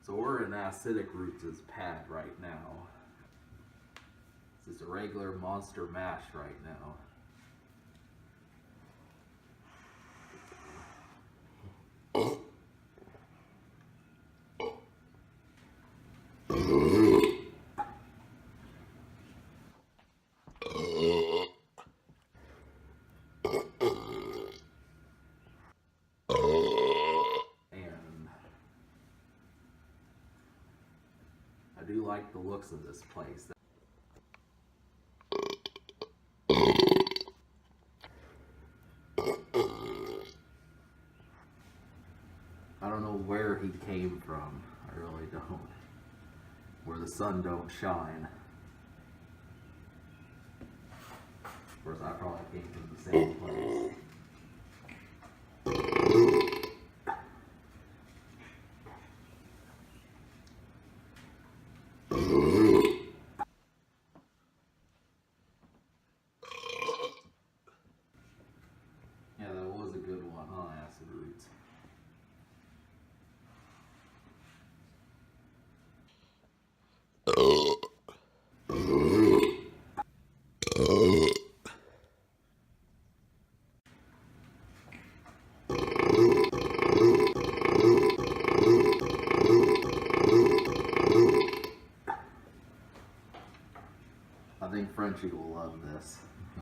So we're in Acidic Roots' pad right now. This is a regular monster mash right now. And I do like the looks of this place. I don't know where he came from. I really don't. Where the sun don't shine. Of course, I probably came from the same place. Yeah, that was a good one, huh, Acid Roots? I think Frenchie will love this.